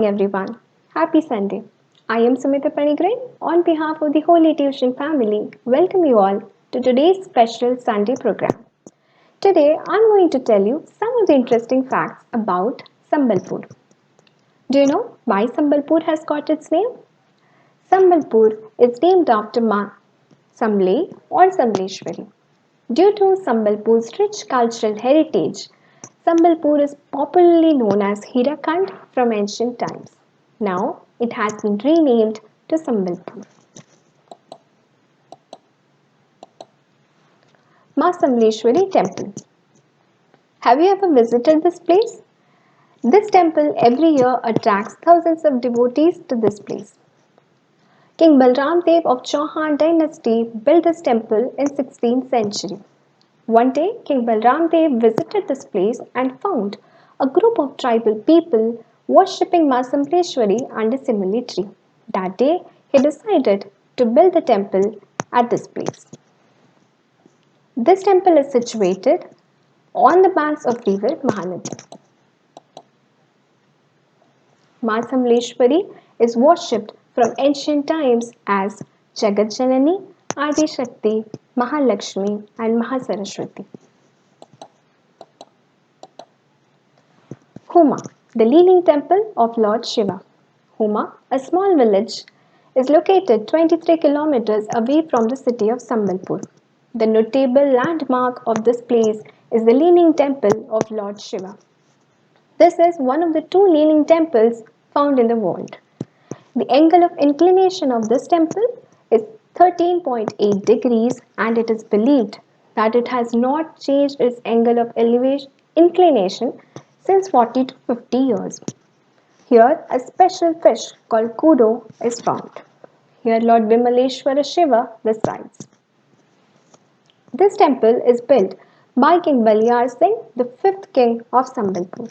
Everyone. Happy Sunday. I am Sumita Panigrain. On behalf of the Holy Tuition family, welcome you all to today's special Sunday program. Today, I'm going to tell you some of the interesting facts about Sambalpur. Do you know why Sambalpur has got its name? Sambalpur is named after Ma Samle or Samleshwari. Due to Sambalpur's rich cultural heritage, Sambalpur is popularly known as Hirakhand from ancient times. Now it has been renamed to Sambalpur. Ma Samleshwari Temple. Have you ever visited this place? This temple every year attracts thousands of devotees to this place. King Balram Dev of Chauhan dynasty built this temple in 16th century. One day, King Balram Dev visited this place and found a group of tribal people worshipping Ma Samleshwari under Simili tree. That day, he decided to build the temple at this place. This temple is situated on the banks of river Mahanadi. Ma Samleshwari is worshipped from ancient times as Jagat Janani, Adi Shakti, Mahalakshmi, and Mahasaraswati. Huma, the leaning temple of Lord Shiva. Huma, a small village, is located 23 kilometers away from the city of Sambalpur. The notable landmark of this place is the leaning temple of Lord Shiva. This is one of the two leaning temples found in the world. The angle of inclination of this temple is 13.8 degrees and it is believed that it has not changed its angle of inclination since 40 to 50 years. Here, a special fish called kudo is found. Here, Lord Vimaleshwara Shiva resides. This temple is built by King Baliyar Singh, the fifth king of Sambalpur.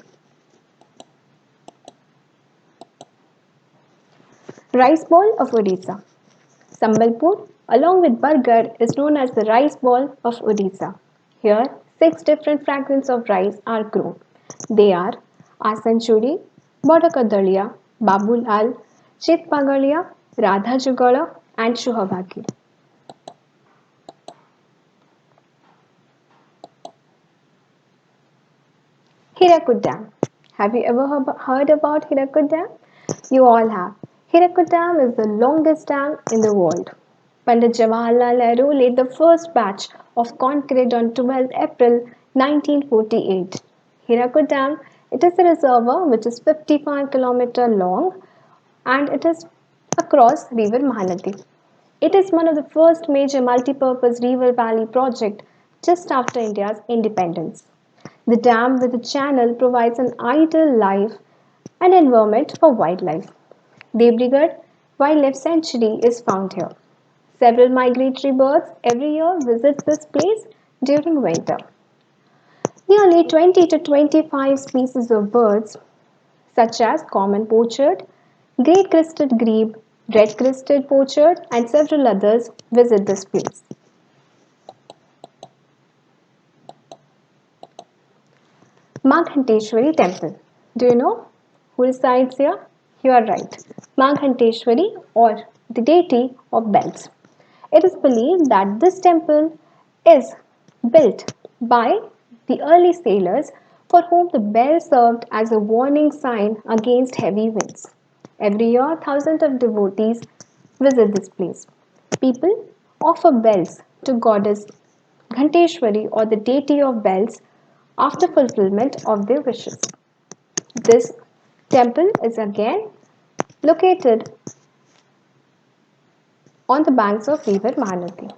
Rice Bowl of Odisha. Sambalpur, along with Bargarh, is known as the rice ball of Odisha. Here, six different fragments of rice are grown. They are Asanchuri, Bodakadalia, Babulal, Chitpagalia, Radha Jugala, and Shuhabagi. Hirakud Dam. Have you ever heard about Hirakud Dam? You all have. Hirakud Dam is the longest dam in the world. Pandit Jawaharlal Nehru laid the first batch of concrete on 12 April 1948. Hirakud Dam, it is a reservoir which is 55 km long and it is across river Mahanadi. It is one of the first major multi-purpose river valley project just after India's independence. The dam with the channel provides an ideal life and environment for wildlife. Debrigad Wildlife Sanctuary is found here. Several migratory birds every year visit this place during winter. Nearly 20 to 25 species of birds such as common pochard, great crested grebe, red crested pochard and several others visit this place. Maghanteshwari Temple. Do you know who resides here? You are right. Maghanteshwari or the deity of bells. It is believed that this temple is built by the early sailors for whom the bell served as a warning sign against heavy winds. Every year, thousands of devotees visit this place. People offer bells to goddess Ghanteshwari or the deity of bells after fulfillment of their wishes. This temple is again located on the banks of river Mahanadi.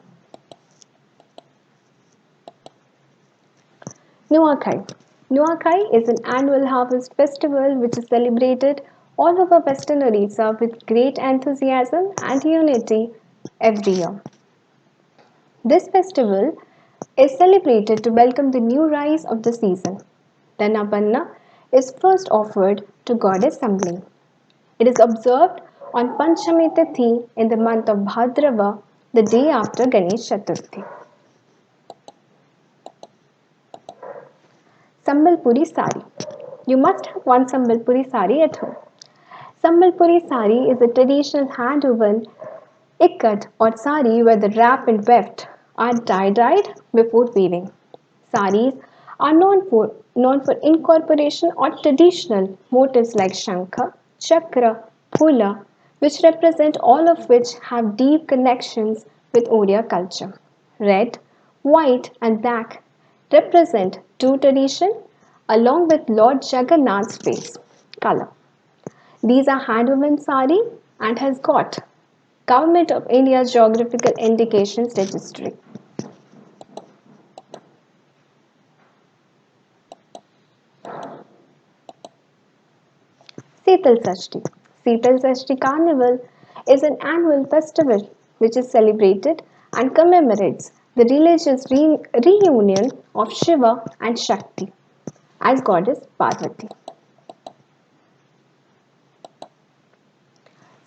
Nuakhai. Nuakhai is an annual harvest festival which is celebrated all over Western Orissa with great enthusiasm and unity every year. This festival is celebrated to welcome the new rice of the season. The Nabanna is first offered to goddess Samli. It is observed on Panchami Tithi in the month of Bhadrava, the day after Ganesh Chaturthi. Sambalpuri sari. You must have one Sambalpuri sari at home. Sambalpuri sari is a traditional hand-woven ikat or sari where the wrap and weft are tie-dyed before weaving. Saris are known for incorporation or traditional motifs like shankha, chakra, pula, which represent all of which have deep connections with Odia culture. Red, white, and black represent two tradition along with Lord Jagannath's face color. These are hand-woven sari and has got Government of India's Geographical Indications Registry. Seetal Sashti. Seetal Sashti Carnival is an annual festival which is celebrated and commemorates the religious reunion of Shiva and Shakti as goddess Parvati.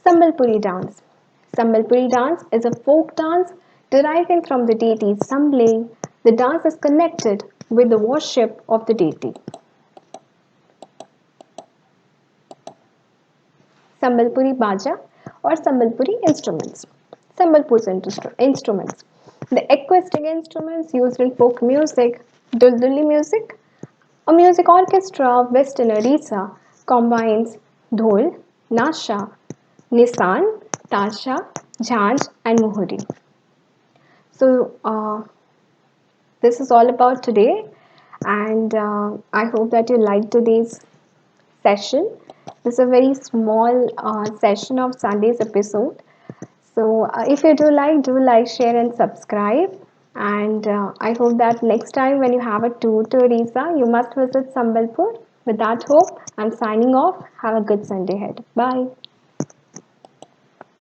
Sambalpuri dance. Sambalpuri dance is a folk dance deriving from the deity Sambale. The dance is connected with the worship of the deity. Sambalpuri Baja or Sambalpuri instruments. Sambalpur's instruments. The acoustic instruments used in folk music, Dulduli music, a music orchestra of Western Odisha combines dhol, nasha, nisan, tasha, jhanj, and muhuri. So, this is all about today, and I hope that you liked today's session. This is a very small session of Sunday's episode. So, if you do like, share, and subscribe. And I hope that next time when you have a tour to Orissa, you must visit Sambalpur. With that hope, I'm signing off. Have a good Sunday ahead. Bye.